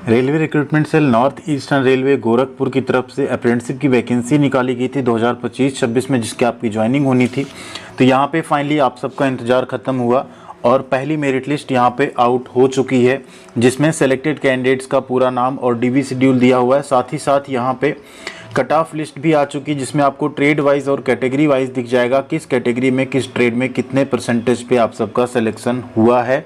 Railway recruitment cell north eastern railway Gorakhpur की तरफ से अप्रेंटिसशिप की वैकेंसी निकाली गई थी 2025-26 में, जिसकी आपकी ज्वाइनिंग होनी थी। तो यहाँ पे फाइनली आप सबका इंतज़ार ख़त्म हुआ और पहली मेरिट लिस्ट यहाँ पे आउट हो चुकी है, जिसमें सेलेक्टेड कैंडिडेट्स का पूरा नाम और डीवी शेड्यूल दिया हुआ है। साथ ही साथ यहाँ पे कट ऑफ लिस्ट भी आ चुकी है, जिसमें आपको ट्रेड वाइज और कैटेगरी वाइज दिख जाएगा किस कैटेगरी में किस ट्रेड में कितने परसेंटेज पे आप सबका सिलेक्शन हुआ है।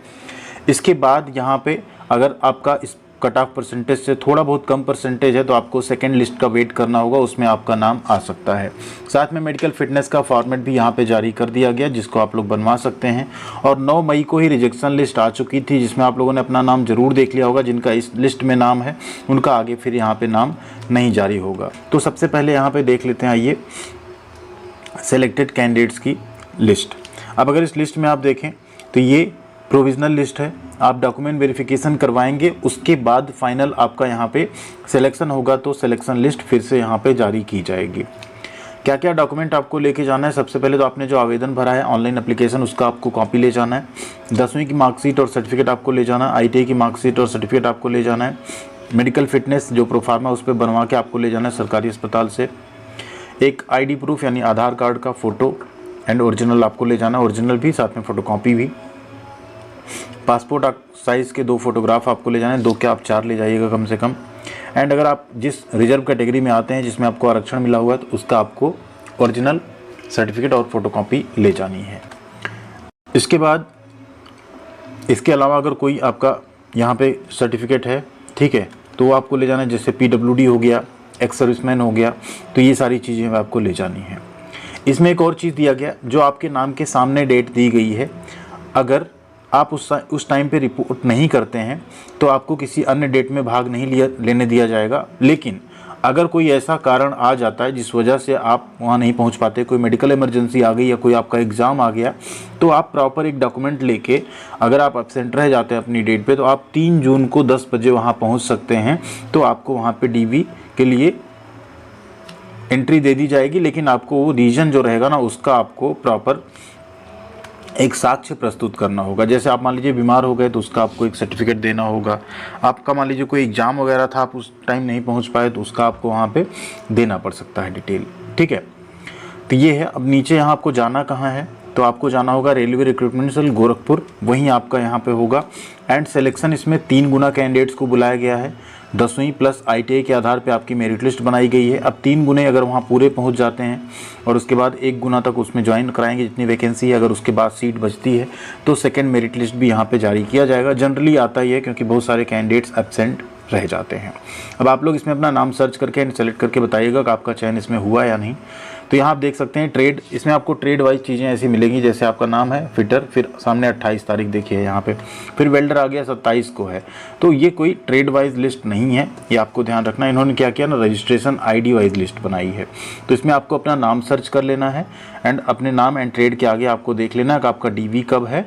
इसके बाद यहाँ पे अगर आपका इस कट ऑफ परसेंटेज से थोड़ा बहुत कम परसेंटेज है तो आपको सेकेंड लिस्ट का वेट करना होगा, उसमें आपका नाम आ सकता है। साथ में मेडिकल फिटनेस का फॉर्मेट भी यहाँ पे जारी कर दिया गया, जिसको आप लोग बनवा सकते हैं। और 9 मई को ही रिजेक्शन लिस्ट आ चुकी थी, जिसमें आप लोगों ने अपना नाम जरूर देख लिया होगा। जिनका इस लिस्ट में नाम है उनका आगे फिर यहाँ पे नाम नहीं जारी होगा। तो सबसे पहले यहाँ पे देख लेते हैं, आइए सेलेक्टेड कैंडिडेट्स की लिस्ट। अब अगर इस लिस्ट में आप देखें तो ये प्रोविजनल लिस्ट है। आप डॉक्यूमेंट वेरिफिकेशन करवाएंगे, उसके बाद फाइनल आपका यहाँ पे सिलेक्शन होगा तो सिलेक्शन लिस्ट फिर से यहाँ पे जारी की जाएगी। क्या क्या डॉक्यूमेंट आपको लेके जाना है? सबसे पहले तो आपने जो आवेदन भरा है ऑनलाइन एप्लीकेशन, उसका आपको कॉपी ले जाना है। 10वीं की मार्कशीट और सर्टिफिकेट आपको ले जाना है। ITI की मार्कशीट और सर्टिफिकेट आपको ले जाना है। मेडिकल फिटनेस जो प्रोफार्मा उस पर बनवा के आपको ले जाना है सरकारी अस्पताल से। एक ID प्रूफ यानी आधार कार्ड का फ़ोटो एंड ओरिजिनल आपको ले जाना है, ओरिजिनल भी साथ में फ़ोटोकॉपी भी। पासपोर्ट साइज़ के 2 फोटोग्राफ आपको ले जाने हैं, 2 क्या आप 4 ले जाइएगा कम से कम। एंड अगर आप जिस रिजर्व कैटेगरी में आते हैं जिसमें आपको आरक्षण मिला हुआ है तो उसका आपको ओरिजिनल सर्टिफिकेट और फोटोकॉपी ले जानी है। इसके बाद इसके अलावा अगर कोई आपका यहाँ पे सर्टिफिकेट है, ठीक है, तो वो आपको ले जाना है, जैसे PWD हो गया, एक्स सर्विसमैन हो गया, तो ये सारी चीज़ें आपको ले जानी है। इसमें एक और चीज़ दिया गया, जो आपके नाम के सामने डेट दी गई है, अगर आप उस टाइम पे रिपोर्ट नहीं करते हैं तो आपको किसी अन्य डेट में भाग नहीं लेने दिया जाएगा। लेकिन अगर कोई ऐसा कारण आ जाता है जिस वजह से आप वहाँ नहीं पहुँच पाते, कोई मेडिकल इमरजेंसी आ गई या कोई आपका एग्ज़ाम आ गया, तो आप प्रॉपर एक डॉक्यूमेंट लेके अगर आप एब्सेंट रह जाते हैं अपनी डेट पे, तो आप 3 जून को 10 बजे वहाँ पहुँच सकते हैं। तो आपको वहाँ पे DV के लिए एंट्री दे दी जाएगी, लेकिन आपको वो रीज़न जो रहेगा ना, उसका आपको प्रॉपर एक साक्ष्य प्रस्तुत करना होगा। जैसे आप मान लीजिए बीमार हो गए तो उसका आपको एक सर्टिफिकेट देना होगा। आपका मान लीजिए कोई एग्ज़ाम वगैरह था, आप उस टाइम नहीं पहुंच पाए, तो उसका आपको वहां पे देना पड़ सकता है डिटेल, ठीक है। तो ये है। अब नीचे यहाँ आपको जाना कहाँ है, तो आपको जाना होगा रेलवे रिक्रूटमेंट सेल गोरखपुर, वहीं आपका यहाँ पे होगा। एंड सिलेक्शन इसमें 3 गुना कैंडिडेट्स को बुलाया गया है। 10वीं प्लस ITI के आधार पे आपकी मेरिट लिस्ट बनाई गई है। अब 3 गुने अगर वहाँ पूरे पहुँच जाते हैं और उसके बाद 1 गुना तक उसमें ज्वाइन कराएंगे जितनी वैकेंसी है, अगर उसके बाद सीट बचती है तो सेकेंड मेरिट लिस्ट भी यहाँ पे जारी किया जाएगा। जनरली आता ही है, क्योंकि बहुत सारे कैंडिडेट्स एब्सेंट रह जाते हैं। अब आप लोग इसमें अपना नाम सर्च करके सेलेक्ट करके बताइएगा कि आपका चयन इसमें हुआ या नहीं। तो यहाँ आप देख सकते हैं ट्रेड, इसमें आपको ट्रेड वाइज चीज़ें ऐसी मिलेंगी, जैसे आपका नाम है फिटर, फिर सामने 28 तारीख देखिए यहाँ पे, फिर वेल्डर आ गया 27 को है। तो ये कोई ट्रेड वाइज लिस्ट नहीं है, ये आपको ध्यान रखना। इन्होंने क्या किया ना, रजिस्ट्रेशन ID वाइज लिस्ट बनाई है। तो इसमें आपको अपना नाम सर्च कर लेना है एंड अपने नाम एंड ट्रेड के आगे आपको देख लेना है कि आपका DV कब है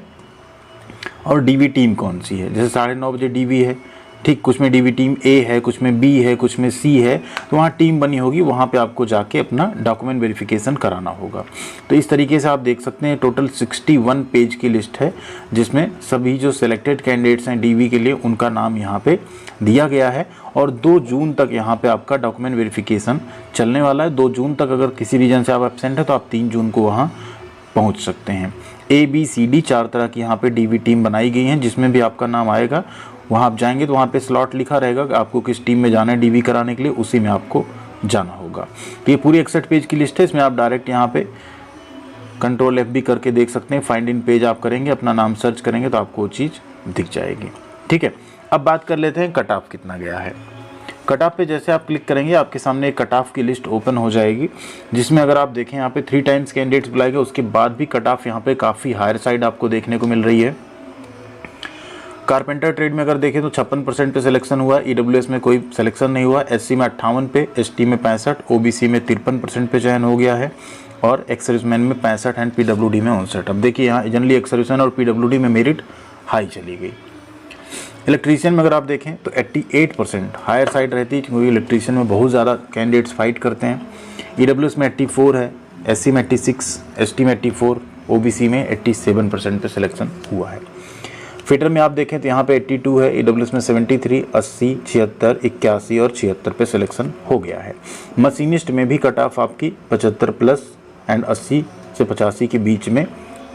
और DV टीम कौन सी है। जैसे 9:30 बजे DV है, ठीक, कुछ में DV टीम A है, कुछ में B है, कुछ में C है, तो वहाँ टीम बनी होगी, वहाँ पे आपको जाके अपना डॉक्यूमेंट वेरिफिकेशन कराना होगा। तो इस तरीके से आप देख सकते हैं टोटल 61 पेज की लिस्ट है, जिसमें सभी जो सिलेक्टेड कैंडिडेट्स हैं DV के लिए उनका नाम यहाँ पे दिया गया है। और 2 जून तक यहाँ पे आपका डॉक्यूमेंट वेरिफिकेशन चलने वाला है। 2 जून तक अगर किसी रीजन से आप एब्सेंट है तो आप 3 जून को वहाँ पहुँच सकते हैं। ABCD 4 तरह की यहाँ पे DV टीम बनाई गई हैं, जिसमें भी आपका नाम आएगा वहाँ आप जाएंगे तो वहाँ पे स्लॉट लिखा रहेगा कि आपको किस टीम में जाना है DV कराने के लिए, उसी में आपको जाना होगा। तो ये पूरी 61 पेज की लिस्ट है। इसमें आप डायरेक्ट यहाँ पे Ctrl F भी करके देख सकते हैं। फाइंड इन पेज आप करेंगे, अपना नाम सर्च करेंगे तो आपको वो चीज़ दिख जाएगी, ठीक है। अब बात कर लेते हैं कट ऑफ कितना गया है। कट ऑफ पे जैसे आप क्लिक करेंगे आपके सामने एक कट ऑफ की लिस्ट ओपन हो जाएगी, जिसमें अगर आप देखें यहाँ पे 3 टाइम्स कैंडिडेट्स बुलाए गए, उसके बाद भी कट ऑफ यहाँ पे काफ़ी हायर साइड आपको देखने को मिल रही है। कारपेंटर ट्रेड में अगर देखें तो 56% पे सिलेक्शन हुआ। EWS में कोई सिलेक्शन नहीं हुआ। SC में 58 पे, ST में 65, OBC में 53% पे चयन हो गया है और एक्स सर्विसमैन में 65 एंड PWD में 59। अब देखिए यहाँ जनरली एक्स सर्विसमैन और PWD में मेरिट हाई चली गई। इलेक्ट्रीशियन में अगर आप देखें तो 88% हायर साइड रहती है, क्योंकि इलेक्ट्रीशियन में बहुत ज़्यादा कैंडिडेट्स फाइट करते हैं। EWS में 84 है, SC में 86, ST में 84, OBC में 87% पे सिलेक्शन हुआ है। फिटर में आप देखें तो यहाँ पे 82 है, EWS में 73, 80, 76, 81 और 76 पे सिलेक्शन हो गया है। मशीनिस्ट में भी कट ऑफ आपकी 75 प्लस एंड 80 से 85 के बीच में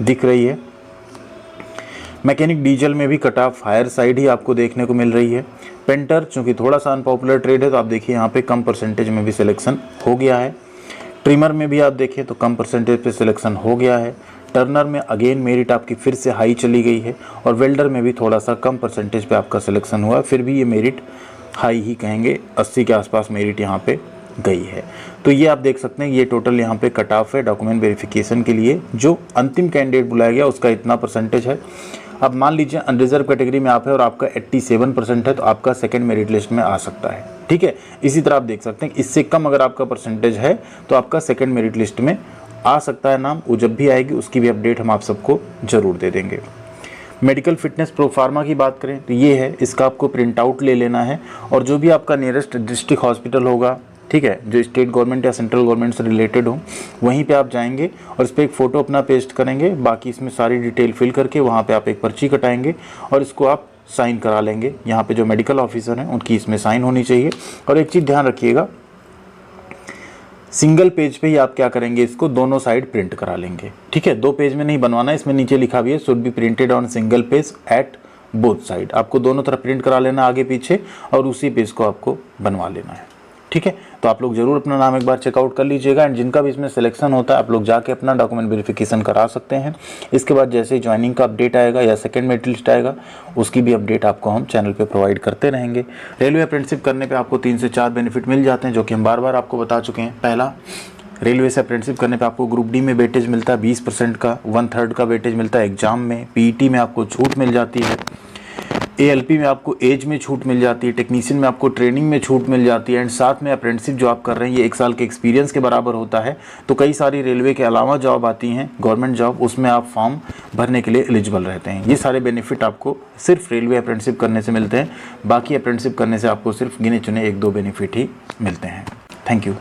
दिख रही है। मैकेनिक डीजल में भी कट ऑफ हायर साइड ही आपको देखने को मिल रही है। पेंटर चूँकि थोड़ा सा अनपॉपुलर ट्रेड है तो आप देखिए यहाँ पे कम परसेंटेज में भी सिलेक्शन हो गया है। ट्रिमर में भी आप देखिए तो कम परसेंटेज पे सिलेक्शन हो गया है। टर्नर में अगेन मेरिट आपकी फिर से हाई चली गई है और वेल्डर में भी थोड़ा सा कम परसेंटेज पे आपका सिलेक्शन हुआ है, फिर भी ये मेरिट हाई ही कहेंगे, 80 के आसपास मेरिट यहाँ पे गई है। तो ये आप देख सकते हैं ये टोटल यहाँ पे कट ऑफ है डॉक्यूमेंट वेरिफिकेशन के लिए। जो अंतिम कैंडिडेट बुलाया गया उसका इतना परसेंटेज है। अब मान लीजिए अनरिजर्व कैटेगरी में आप है और आपका 87% है तो आपका सेकंड मेरिट लिस्ट में आ सकता है, ठीक है। इसी तरह आप देख सकते हैं इससे कम अगर आपका परसेंटेज है तो आपका सेकंड मेरिट लिस्ट में आ सकता है नाम। वो जब भी आएगी उसकी भी अपडेट हम आप सबको ज़रूर दे देंगे। मेडिकल फिटनेस प्रोफार्मा की बात करें तो ये है, इसका आपको प्रिंट आउट ले लेना है और जो भी आपका नियरेस्ट डिस्ट्रिक्ट हॉस्पिटल होगा, ठीक है, जो स्टेट गवर्नमेंट या सेंट्रल गवर्नमेंट से रिलेटेड हो, वहीं पे आप जाएंगे और इस पर एक फ़ोटो अपना पेस्ट करेंगे। बाकी इसमें सारी डिटेल फिल करके वहाँ पे आप एक पर्ची कटाएंगे और इसको आप साइन करा लेंगे। यहाँ पे जो मेडिकल ऑफिसर हैं उनकी इसमें साइन होनी चाहिए। और एक चीज़ ध्यान रखिएगा, सिंगल पेज पे ही आप क्या करेंगे, इसको दोनों साइड प्रिंट करा लेंगे, ठीक है। 2 पेज में नहीं बनवाना है, इसमें नीचे लिखा भी है should be printed on single page at both side. आपको दोनों तरफ प्रिंट करा लेना आगे पीछे और उसी पेज को आपको बनवा लेना है, ठीक है। तो आप लोग ज़रूर अपना नाम एक बार चेकआउट कर लीजिएगा एंड जिनका भी इसमें सिलेक्शन होता है आप लोग जाके अपना डॉक्यूमेंट वेरिफिकेशन करा सकते हैं। इसके बाद जैसे ही ज्वाइनिंग का अपडेट आएगा या सेकंड मेरिट लिस्ट आएगा उसकी भी अपडेट आपको हम चैनल पे प्रोवाइड करते रहेंगे। रेलवे अप्रेंटिसशिप करने पे आपको 3 से 4 बेनिफिट मिल जाते हैं जो कि हम बार बार आपको बता चुके हैं। पहला, रेलवे से अप्रेंटिसशिप करने पे आपको ग्रुप डी में वेटेज मिलता है 20% का, 1/3 का वेटेज मिलता है एग्जाम में। पीईटी में आपको छूट मिल जाती है, एएलपी में आपको एज में छूट मिल जाती है, टेक्नीशियन में आपको ट्रेनिंग में छूट मिल जाती है एंड साथ में अप्रेंटिसशिप जो आप कर रहे हैं ये 1 साल के एक्सपीरियंस के बराबर होता है। तो कई सारी रेलवे के अलावा जॉब आती हैं गवर्नमेंट जॉब, उसमें आप फॉर्म भरने के लिए एलिजिबल रहते हैं। ये सारे बेनिफिट आपको सिर्फ रेलवे अप्रेंटिसशिप करने से मिलते हैं। बाकी अप्रेंटिसशिप करने से आपको सिर्फ गिने चुने 1-2 बेनिफिट ही मिलते हैं। Thank you.